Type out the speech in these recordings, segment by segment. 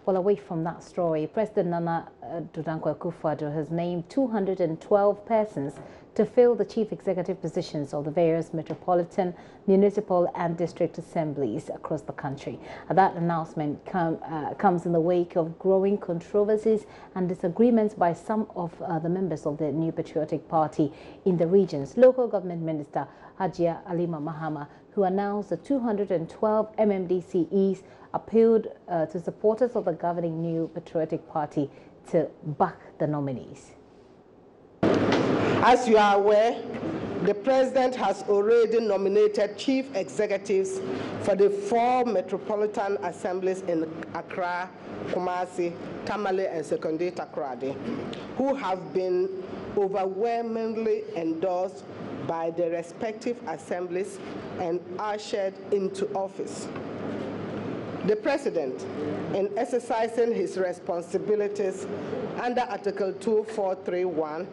Well, away from that story, President Nana Akufo-Addo has named 212 persons to fill the chief executive positions of the various metropolitan, municipal and district assemblies across the country. That announcement comes in the wake of growing controversies and disagreements by some of the members of the New Patriotic Party in the regions. Local Government Minister Hajia Alima Mahama, who announced the 212 MMDCEs, appealed to supporters of the governing New Patriotic Party to back the nominees. As you are aware, the President has already nominated chief executives for the 4 metropolitan assemblies in Accra, Kumasi, Tamale, and Sekondi Takoradi, who have been overwhelmingly endorsed by the respective assemblies and ushered into office. The President, in exercising his responsibilities under Article 2431,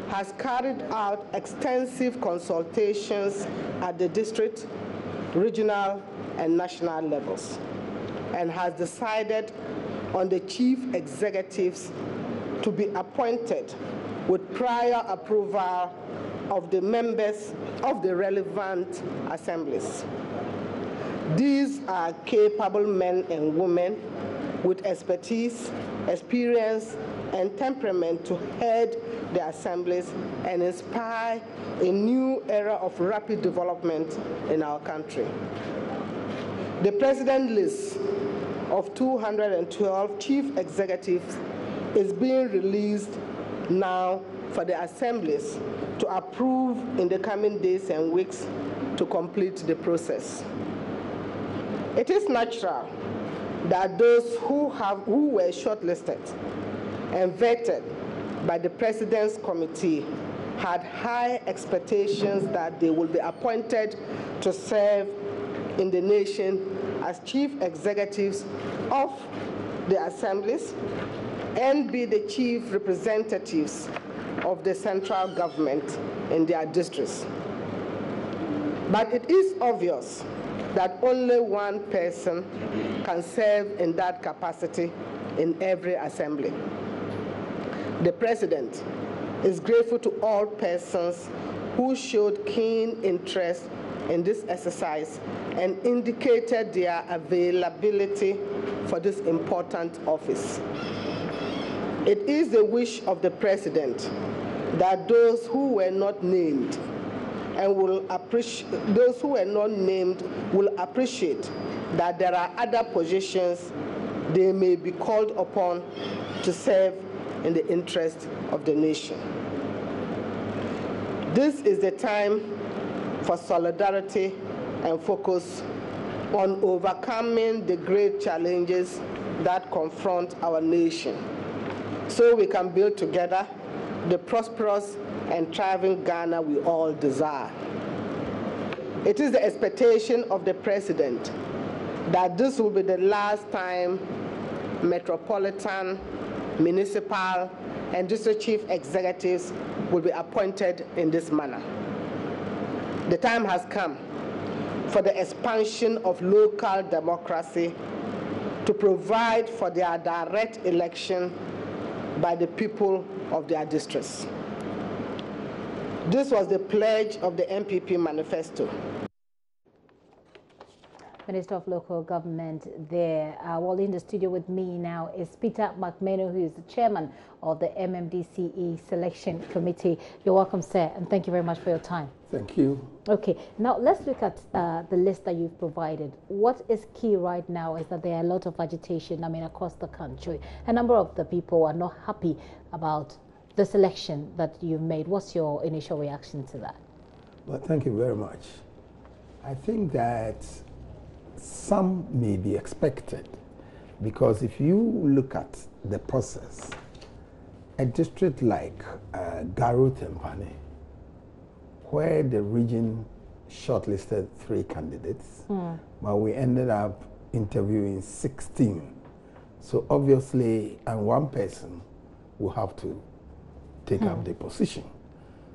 has carried out extensive consultations at the district, regional, and national levels, and has decided on the chief executives to be appointed with prior approval of the members of the relevant assemblies. These are capable men and women with expertise, experience, and temperament to head the assemblies and inspire a new era of rapid development in our country. The President list of 212 chief executives is being released now for the assemblies to approve in the coming days and weeks to complete the process. It is natural that those who were shortlisted and vetted by the President's committee had high expectations that they will be appointed to serve in the nation as chief executives of the assemblies and be the chief representatives of the central government in their districts. But it is obvious that only one person can serve in that capacity in every assembly. The President is grateful to all persons who showed keen interest in this exercise and indicated their availability for this important office. It is the wish of the President that those who were not named will appreciate that there are other positions they may be called upon to serve in the interest of the nation. This is the time for solidarity and focus on overcoming the great challenges that confront our nation, so we can build together the prosperous and thriving Ghana we all desire. It is the expectation of the President that this will be the last time metropolitan, municipal, and district chief executives will be appointed in this manner. The time has come for the expansion of local democracy to provide for their direct election by the people of their districts. This was the pledge of the MPP manifesto. Minister of Local Government there. Well, in the studio with me now is Peter McMeno, who is the chairman of the MMDCE Selection Committee. You're welcome, sir, and thank you very much for your time. Thank you. Okay, now let's look at the list that you've provided. What is key right now is that there are a lot of agitation, across the country. A number of the people are not happy about the selection that you've made. What's your initial reaction to that? Well, thank you very much. I think that some may be expected, because if you look at the process, a district like Garo Tempane, where the region shortlisted 3 candidates, but we ended up interviewing 16. So obviously, and one person will have to take up the position.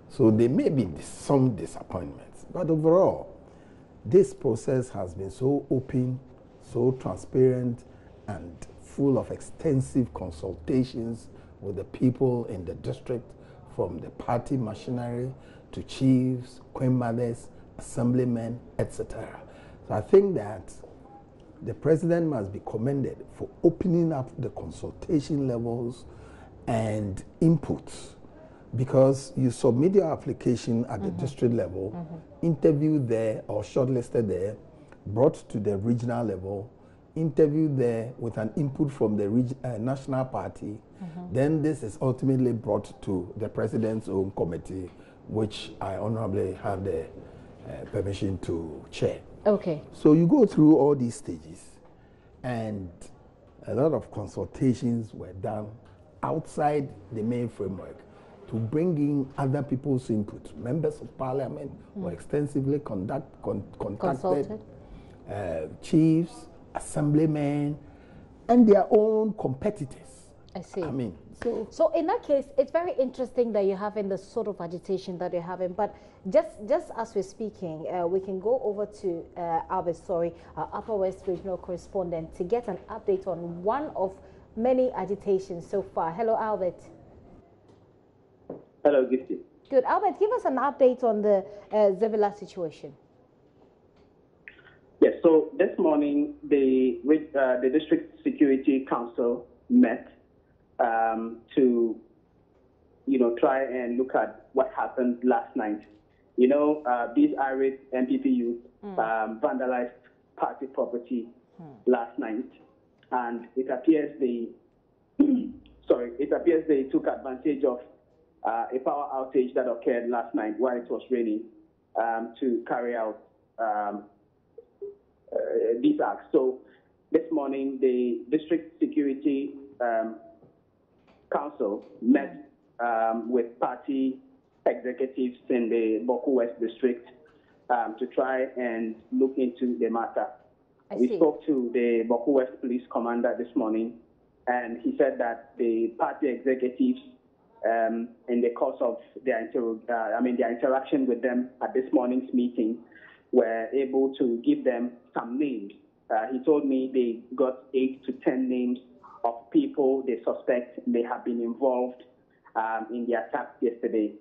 So there may be some disappointments, but overall, this process has been so open, so transparent, and full of extensive consultations with the people in the district, from the party machinery to chiefs, queen mothers, assemblymen, etc. So I think that the president must be commended for opening up the consultation levels and inputs, because you submit your application at the district level, interviewed there or shortlisted there, brought to the regional level, interviewed there with an input from the national party, then this is ultimately brought to the president's own committee, which I honorably have the permission to chair. Okay. So you go through all these stages, and a lot of consultations were done outside the main framework to bring in other people's input. Members of parliament were extensively contacted, chiefs, assemblymen, and their own competitors. I see. I mean, so in that case, it's very interesting that you're having the sort of agitation that you're having. But just as we're speaking, we can go over to Albert Story, our Upper West Regional Correspondent, to get an update on one of many agitations so far. Hello, Albert. Hello, Gifty. Good. Albert, give us an update on the Zebula situation. Yes, so this morning, the District Security Council met to, try and look at what happened last night. These irate MPP youth vandalized party property last night, and it appears they took advantage of a power outage that occurred last night while it was raining to carry out these acts. So this morning, the District Security Council met with party executives in the Boku West District to try and look into the matter. We spoke to the Boku West Police Commander this morning, and he said that the party executives, in the course of their interaction with them at this morning's meeting, were able to give them some names. He told me they got 8 to 10 names of people they suspect may have been involved in the attack yesterday.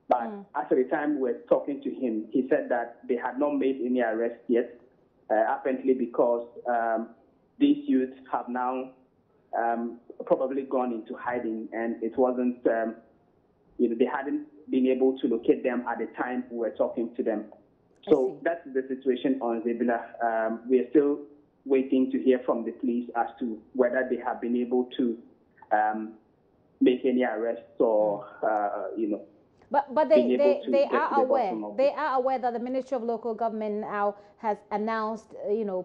But after the time we were talking to him, he said that they had not made any arrests yet, apparently because these youths have now probably gone into hiding, and it wasn't, they hadn't been able to locate them at the time we were talking to them. So that's the situation on Zebula. We are still waiting to hear from the police as to whether they have been able to make any arrests or, But they are aware. They are aware that the Ministry of Local Government now has announced,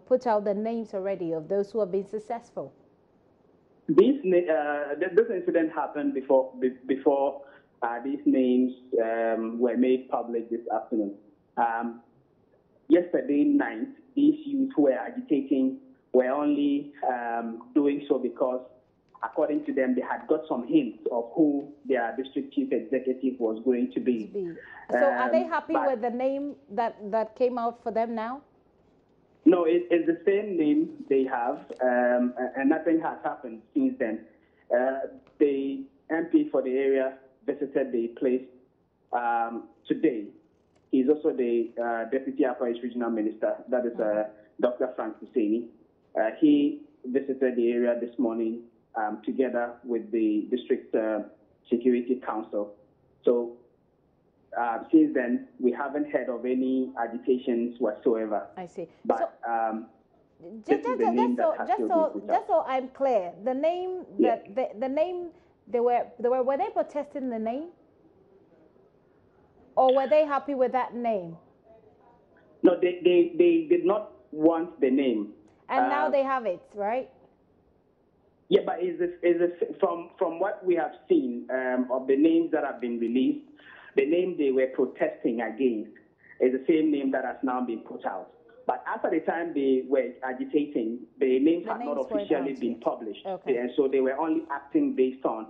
put out the names already of those who have been successful. This incident happened before these names were made public this afternoon. Yesterday night, these youth who were agitating were only doing so because, according to them, they had got some hints of who their district chief executive was going to be. So are they happy with the name that came out for them now? No, it's the same name they have, and nothing has happened since then. The MP for the area visited the place today. He's also the Deputy Upper East Regional Minister, that is Dr. Frank Husseini. He visited the area this morning together with the District Security Council. So since then, we haven't heard of any agitations whatsoever. I see. But just so I'm clear, the name the name were they protesting the name, or were they happy with that name? No, they did not want the name. And now they have it, right? Yeah, but is this from what we have seen of the names that have been released, the name they were protesting against is the same name that has now been put out. But after the time they were agitating, the names had not officially been published. Okay. And so they were only acting based on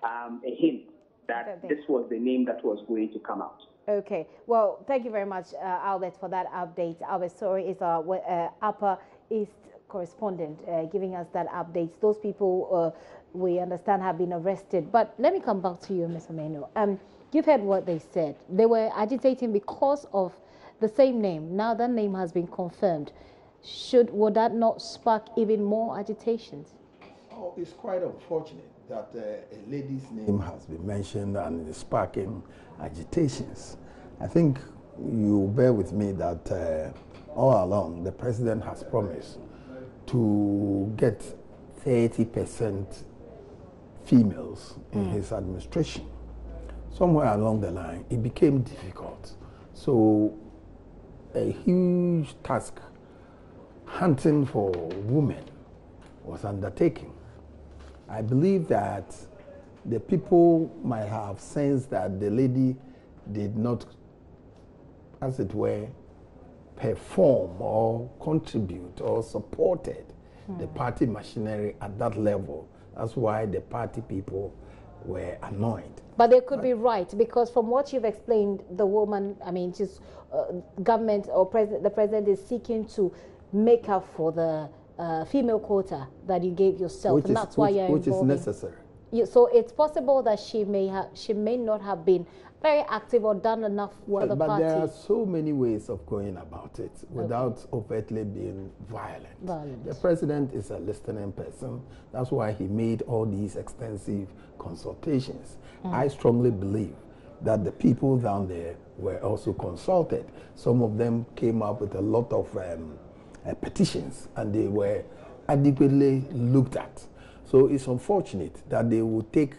a hint that this was the name that was going to come out. Okay. Well, thank you very much, Albert, for that update. Albert Story is our Upper East correspondent, giving us that update. Those people, we understand, have been arrested. But let me come back to you, Mr. Meno. You've heard what they said. They were agitating because of the same name. Now that name has been confirmed. Would that not spark even more agitations? Oh, it's quite unfortunate that a lady's name has been mentioned and is sparking agitations. I think you bear with me that all along the president has promised to get 30% females in his administration. Somewhere along the line, it became difficult. So a huge task hunting for women was undertaken. I believe that the people might have sensed that the lady did not, as it were, perform or contribute or supported the party machinery at that level. That's why the party people were annoyed. But they could be right, because from what you've explained, the woman, I mean, just government or the president is seeking to make up for the female quota that you gave yourself, and that's why you're involved. Which is necessary. So it's possible that she may not have been very active or done enough for the party. But there are so many ways of going about it without overtly being violent. The president is a listening person. That's why he made all these extensive consultations. I strongly believe that the people down there were also consulted. Some of them came up with a lot of petitions, and they were adequately looked at. So it's unfortunate that they would take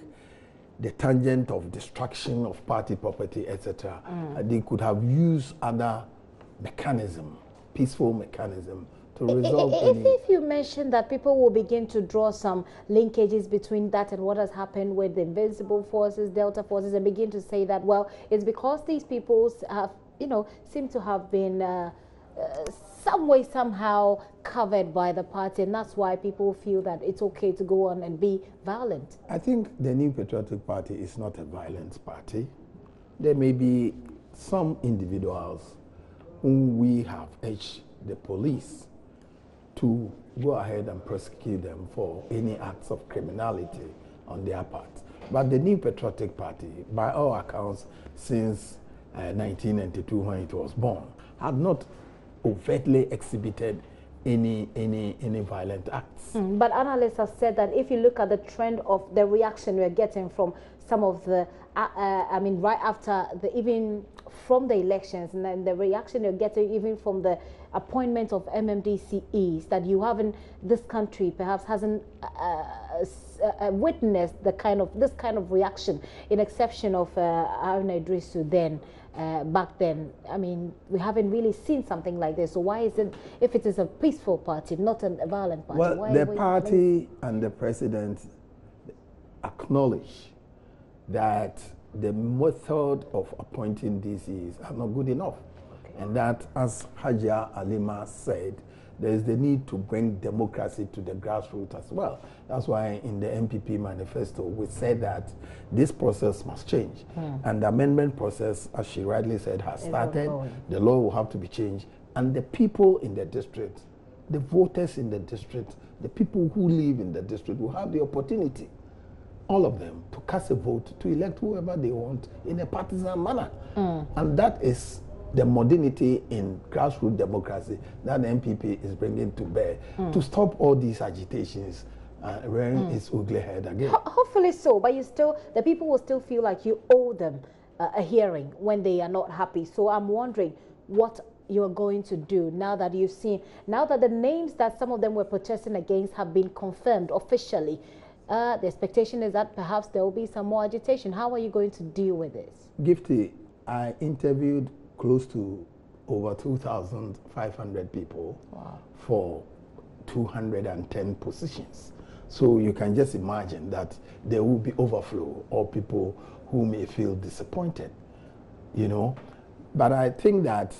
the tangent of destruction of party property, etc. They could have used other mechanism, peaceful mechanism, to resolve if you mention that, people will begin to draw some linkages between that and what has happened with the Invincible Forces, Delta Forces, and begin to say that, well, it's because these people have, seem to have been some way, somehow covered by the party, and that's why people feel that it's okay to go on and be violent. I think the New Patriotic Party is not a violent party. There may be some individuals whom we have urged the police to go ahead and prosecute them for any acts of criminality on their part. But the New Patriotic Party, by all accounts, since 1992 when it was born, had not overtly exhibited any violent acts. But analysts have said that if you look at the trend of the reaction we're getting from some of the, right after even from the elections, and then the reaction you're getting even from the appointment of MMDCEs, that you haven't, this country perhaps hasn't witnessed this kind of reaction, in exception of Haruna Idrisu then. Back then, I mean, we haven't really seen something like this. So why is it, if it is a peaceful party, not a violent party? Well, why the party and the president acknowledge that the method of appointing DCs are not good enough. Okay. And that, as Hajia Alima said, there is the need to bring democracy to the grassroots as well. That's why in the MPP manifesto, we said that this process must change. And the amendment process, as she rightly said, has started. The law will have to be changed. And the people in the district, the voters in the district, the people who live in the district will have the opportunity, all of them, to cast a vote to elect whoever they want in a partisan manner. And that is the modernity in grassroots democracy that the MPP is bringing to bear to stop all these agitations rearing its ugly head again. Hopefully so, but the people will still feel like you owe them a hearing when they are not happy. So I'm wondering what you're going to do now that you've seen, now that the names that some of them were protesting against have been confirmed officially. The expectation is that perhaps there will be some more agitation. How are you going to deal with this? Gifty, I interviewed close to over 2,500 people for 210 positions. So you can just imagine that there will be overflow or people who may feel disappointed, But I think that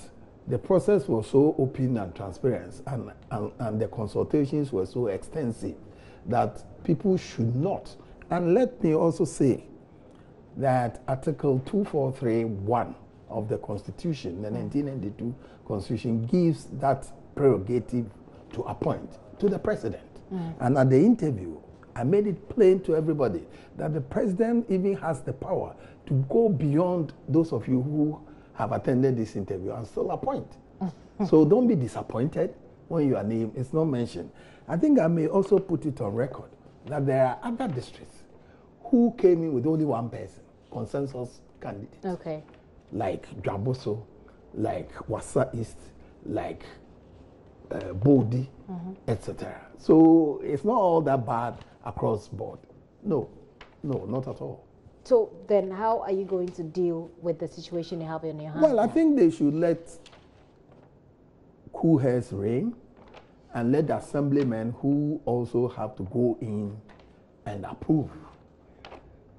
the process was so open and transparent, and the consultations were so extensive that people should not. And let me also say that Article 2431 of the Constitution, the 1992 Constitution, gives that prerogative to appoint to the president. And at the interview, I made it plain to everybody that the president even has the power to go beyond those of you who have attended this interview and still appoint. So don't be disappointed when your name is not mentioned. I think I may also put it on record that there are other districts who came in with only one person, consensus candidate. Okay. Like Dwaboso, like Wasa East, like Bodi, etc. So it's not all that bad across board. No, not at all. So then how are you going to deal with the situation you have in your hands? Well, I think they should let cool heads reign and let the assemblymen who also have to go in and approve.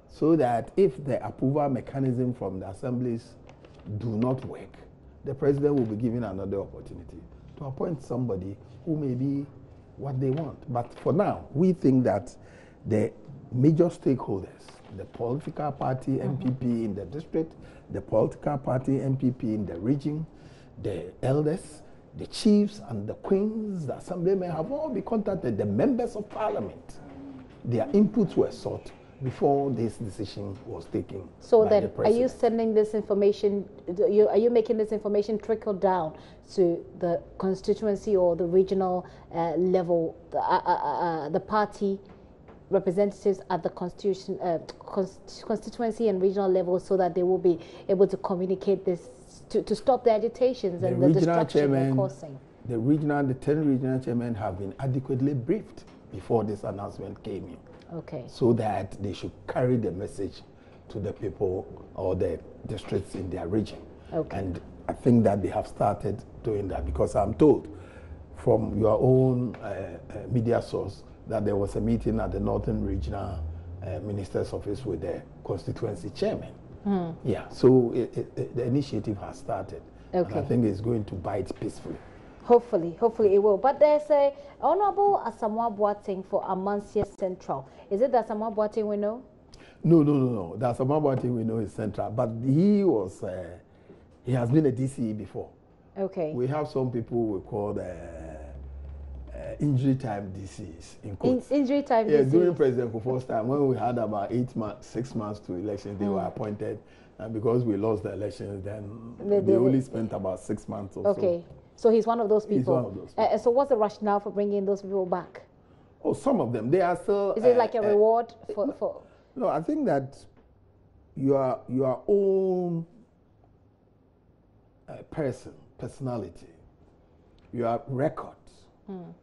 So that if the approval mechanism from the assemblies do not work, the president will be given another opportunity to appoint somebody who may be what they want. But for now, we think that the major stakeholders, the political party MPP in the district, the political party MPP in the region, the elders, the chiefs and the queens, the assemblymen have all been contacted, the members of parliament. Their inputs were sought before this decision was taken. So then, are you sending this information, are you making this information trickle down to the constituency or the regional level, the party representatives at the constituency and regional level, so that they will be able to communicate this to stop the agitations and the destruction they're causing? The 10 regional chairmen have been adequately briefed before this announcement came in. Okay. So that they should carry the message to the people or the districts in their region. Okay. And I think that they have started doing that, because I'm told from your own media source that there was a meeting at the Northern Regional Minister's Office with the constituency chairman. Yeah, so the initiative has started. Okay. And I think it's going to bite peacefully. Hopefully it will. But there's a Honorable Asamoah Boateng for Amansia Central. Is it the Asamoah Boateng we know? No. The Asamoah Boateng we know is Central, but he has been a DCE before. Okay. We have some people we call injury time DCs in quotes. Injury time DCs. Yeah, DCs. during President Kufuor's time, when we had about 6 months to elections, they were appointed, and because we lost the elections, then they only spent about 6 months or so. Okay, so he's one of those people. He's one of those people. So what's the rationale for bringing those people back? Oh, some of them, they are still. Is it like a reward for? No, I think that your own personality, your record,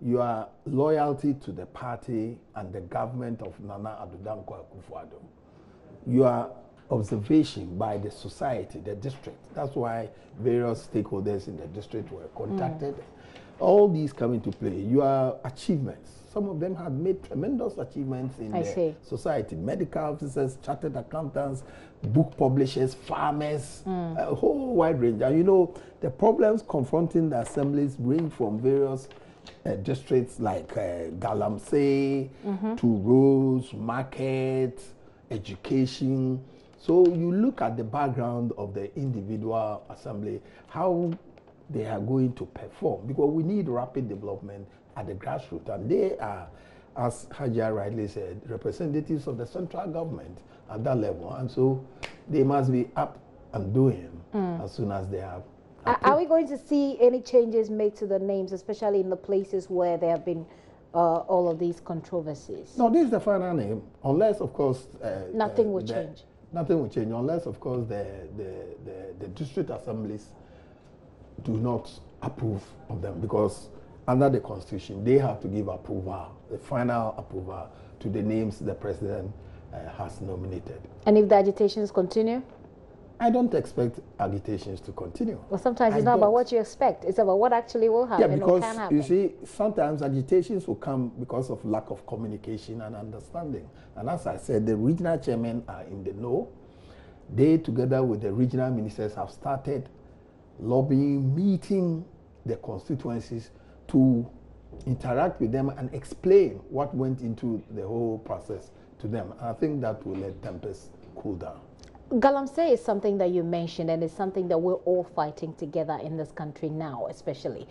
your loyalty to the party and the government of Nana Addo Dankwa Akufo-Addo, your observation by the society, the district. That's why various stakeholders in the district were contacted. All these come into play. Your achievements. Some of them have made tremendous achievements in the society. Medical officers, chartered accountants, book publishers, farmers, a whole wide range. And you know, the problems confronting the assemblies range from various districts like Galamsey to roads, market, education. So you look at the background of the individual assembly, how they are going to perform, because we need rapid development at the grassroots, and they are, as Hajar rightly said, representatives of the central government at that level, and so they must be up and doing as soon as they have. Are we going to see any changes made to the names, especially in the places where there have been all of these controversies? No, this is the final name, unless, of course, nothing will change. Nothing will change, unless, of course, the district assemblies do not approve of them, because under the Constitution, they have to give approval, the final approval, to the names the president has nominated. And if the agitations continue? I don't expect agitations to continue. Well, sometimes it's not about what you expect. It's about what actually will happen. Yeah, because or can happen. You see, sometimes agitations will come because of lack of communication and understanding. And as I said, the regional chairmen are in the know. They, together with the regional ministers, have started lobbying, meeting the constituencies to interact with them and explain what went into the whole process to them. And I think that will let tempers cool down. Galamsey is something that you mentioned, and it's something that we're all fighting together in this country now, especially.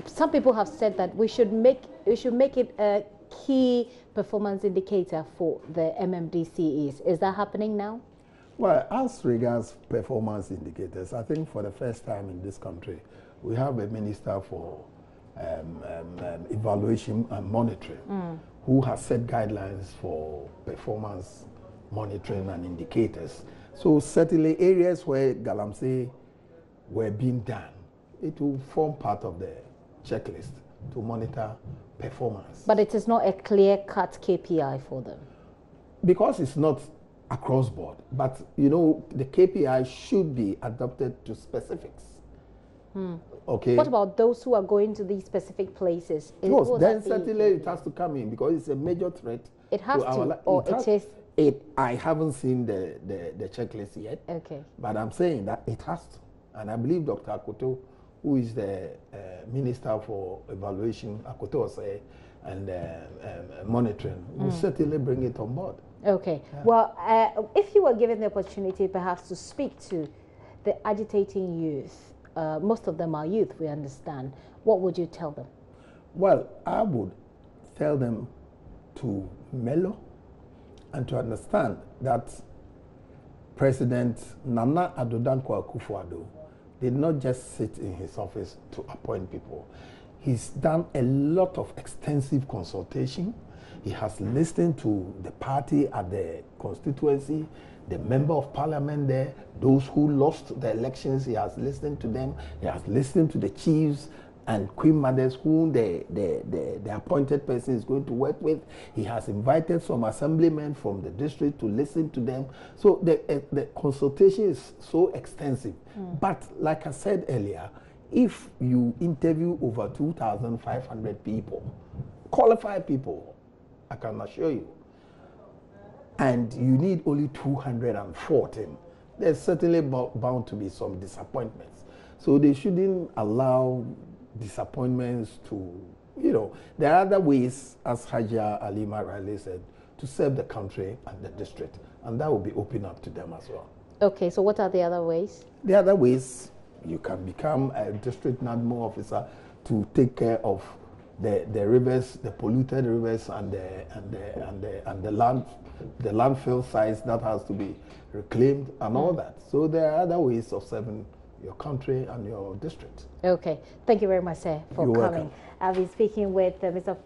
some people have said that we should make it a key performance indicator for the MMDCEs. Is that happening now? Well, as regards performance indicators, I think for the first time in this country, we have a minister for evaluation and monitoring who has set guidelines for performance monitoring and indicators. So certainly areas where galamsey were being done, it will form part of the checklist to monitor performance. But it is not a clear-cut KPI for them? Because it's not across board, but you know, the KPI should be adapted to specifics. Okay. What about those who are going to these specific places? Yes, then certainly it has to come in because it's a major threat. It has to, or it is? I haven't seen the checklist yet. Okay. But I'm saying that it has to. And I believe Dr. Akoto, who is the Minister for Evaluation, and monitoring, will certainly bring it on board. Okay. Yeah. Well, if you were given the opportunity perhaps to speak to the agitating youth, most of them are youth, we understand, what would you tell them? Well, I would tell them to mellow and to understand that President Nana Addo Akufo-Addo did not just sit in his office to appoint people. He's done a lot of extensive consultation. He has listened to the party at the constituency, the member of parliament there, those who lost the elections, he has listened to them. He has listened to the chiefs and queen mothers whom the appointed person is going to work with. He has invited some assemblymen from the district to listen to them. So the consultation is so extensive. But like I said earlier, if you interview over 2,500 people, qualified people, I can assure you, and you need only 214, there's certainly bound to be some disappointments. So they shouldn't allow disappointments to, you know, there are other ways, as Haja Alima Riley said, to serve the country and the district, and that will be open up to them as well. Okay, so what are the other ways? The other ways, you can become a district NADMO officer to take care of the rivers, the polluted rivers, and the landfill sites that has to be reclaimed and all that. So there are other ways of serving your country and your district. Okay, thank you very much, sir, for You're coming. welcome. I've been speaking with Mr.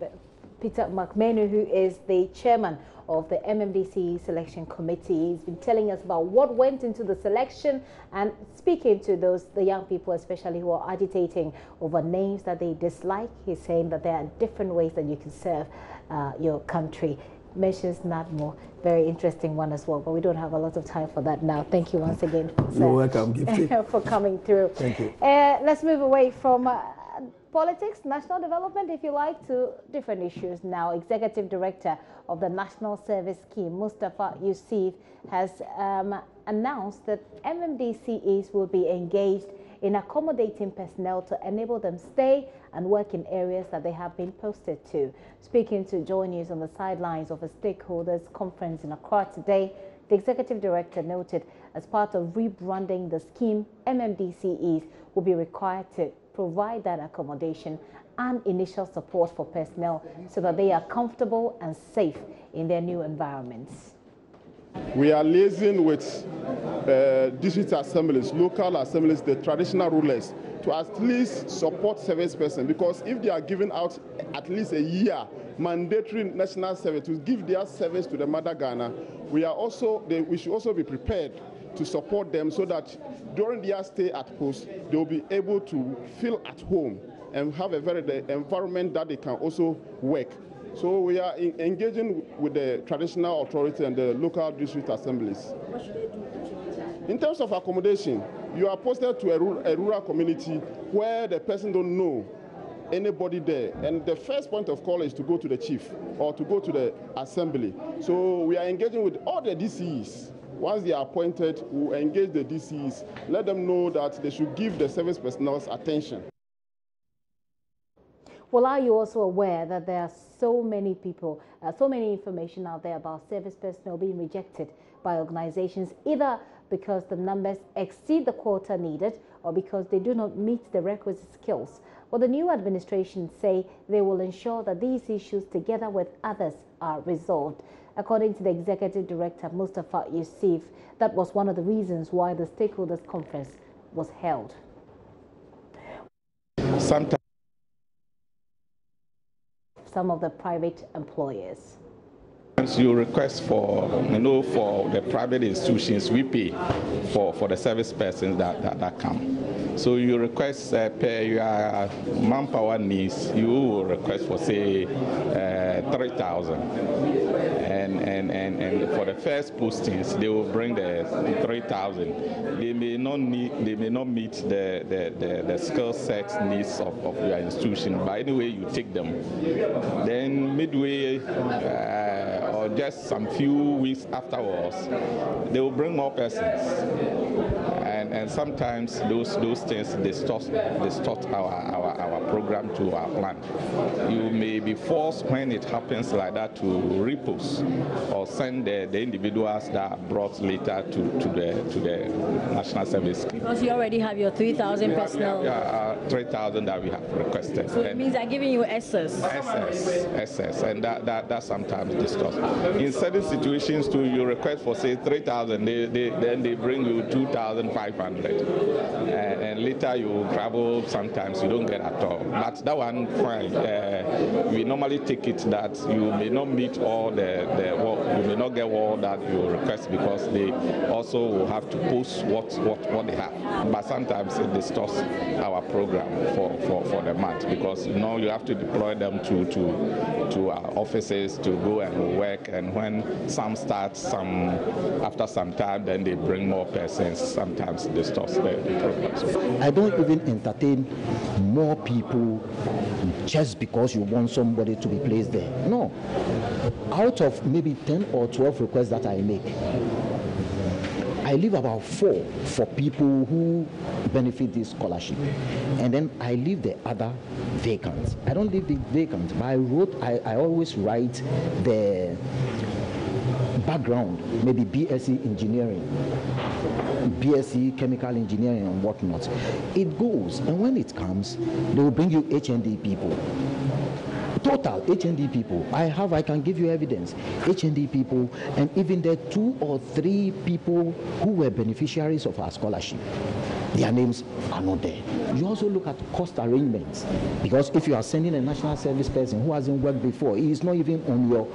Peter McMenu, who is the chairman of the MMDCE selection committee. He's been telling us about what went into the selection and speaking to the young people, especially who are agitating over names that they dislike. He's saying that there are different ways that you can serve your country. Mentions NADMO, very interesting one as well, but we don't have a lot of time for that now. Thank you once again, sir. You're welcome, Gifty. For coming through. Thank you. Let's move away from politics, national development, if you like, to different issues now. Executive Director of the National Service Scheme, Mustafa Yusuf, has announced that MMDCEs will be engaged in accommodating personnel to enable them stay and work in areas that they have been posted to. Speaking to Joy News on the sidelines of a stakeholders conference in Accra today, the Executive Director noted as part of rebranding the scheme, MMDCEs will be required to provide that accommodation and initial support for personnel so that they are comfortable and safe in their new environments. We are liaising with district assemblies, local assemblies, the traditional rulers, to at least support service persons, because if they are giving out at least a year mandatory national service to give their service to the mother Ghana, we should also be prepared to support them so that during their stay at post, they will be able to feel at home and have the environment that they can also work. So we are engaging with the traditional authority and the local district assemblies. What should they do? In terms of accommodation, you are posted to a rural community where the person don't know anybody there. And the first point of call is to go to the chief or to go to the assembly. So we are engaging with all the DCEs. Once they are appointed, we will engage the DCEs, let them know that they should give the service personnel attention. Well, are you also aware that there are so many people, so many information out there about service personnel being rejected by organizations, either because the numbers exceed the quota needed or because they do not meet the requisite skills. But the new administration say they will ensure that these issues, together with others, are resolved. According to the Executive Director, Mustafa Yusuf, that was one of the reasons why the stakeholders conference was held. Some of the private employers. You request for, for the private institutions, we pay for the service persons that come. So you request per your manpower needs, you will request for say 3,000, and for the first postings they will bring the 3,000. They may not meet the skill set needs of your institution, but anyway you take them. Then midway or just some few weeks afterwards, they will bring more persons. And sometimes those things distort our program to our plan. You may be forced when it happens like that to repost or send the individuals that are brought later to the National Service Scheme. Because you already have your 3,000 personnel. Yeah, 3,000 that we have requested. So it means they're giving you excess, and that sometimes distorts. In certain situations too, you request for say 3,000, then they bring you 2,500. And later you travel, sometimes you don't get at all. But that one, fine. We normally take it that you may not meet all you may not get all that you request because they also will have to post what they have. But sometimes it distorts our program for the month because you have to deploy them to our offices to go and work, and when some start, after some time, then they bring more persons. Sometimes distorts the programs. I don't even entertain more people just because you want somebody to be placed there. No. Out of maybe 10 or 12 requests that I make, I leave about 4 for people who benefit this scholarship, and then I leave the other vacant. I don't leave the vacant, but I always write the background, maybe BSc engineering, BSc chemical engineering and whatnot. It goes, and when it comes, they will bring you HND people. Total HND people. I can give you evidence. HND people, and even the 2 or 3 people who were beneficiaries of our scholarship, their names are not there. You also look at cost arrangements, because if you are sending a national service person who hasn't worked before, he is not even on your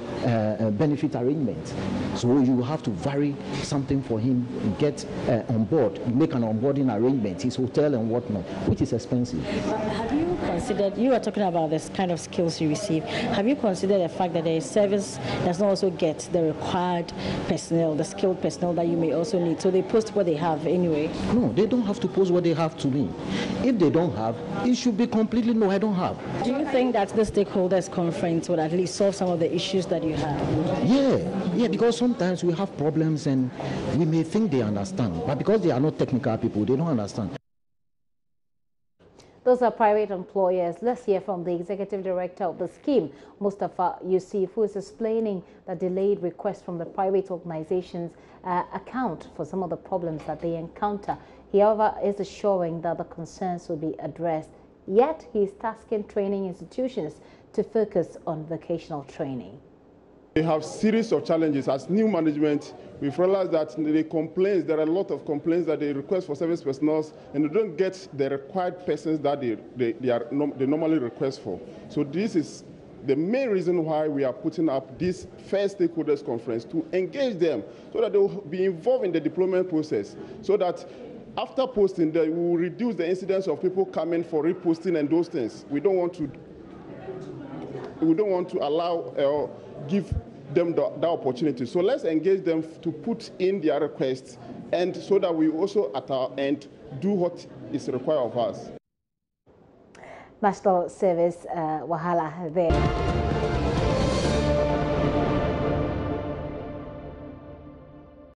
benefit arrangement. So you have to vary something for him, get on board, make an onboarding arrangement, his hotel and whatnot, which is expensive. Have you considered, you are talking about this kind of skills you receive, have you considered the fact that the service does not also get the required personnel, the skilled personnel that you may also need, so they post what they have anyway? No, they don't have to post what they have to me. If they don't have, it should be completely no, I don't have. Do you think that the stakeholders conference would at least solve some of the issues that you have? Yeah, because sometimes we have problems and we may think they understand, but because they are not technical people, they don't understand. Those are private employers. Let's hear from the Executive Director of the scheme, Mustafa Yusuf, who is explaining that delayed requests from the private organizations account for some of the problems that they encounter. He, however, is assuring that the concerns will be addressed. Yet, he is tasking training institutions to focus on vocational training. We have a series of challenges. As new management, we've realized that there are a lot of complaints that they request for service personnel and they don't get the required persons that they normally request for. So this is the main reason why we are putting up this first stakeholders conference, to engage them so that they will be involved in the deployment process, so that after posting, they will reduce the incidence of people coming for reposting and those things. We don't want to allow or give them the opportunity. So let's engage them to put in their requests, and so that we also at our end do what is required of us. National Service Wahala there.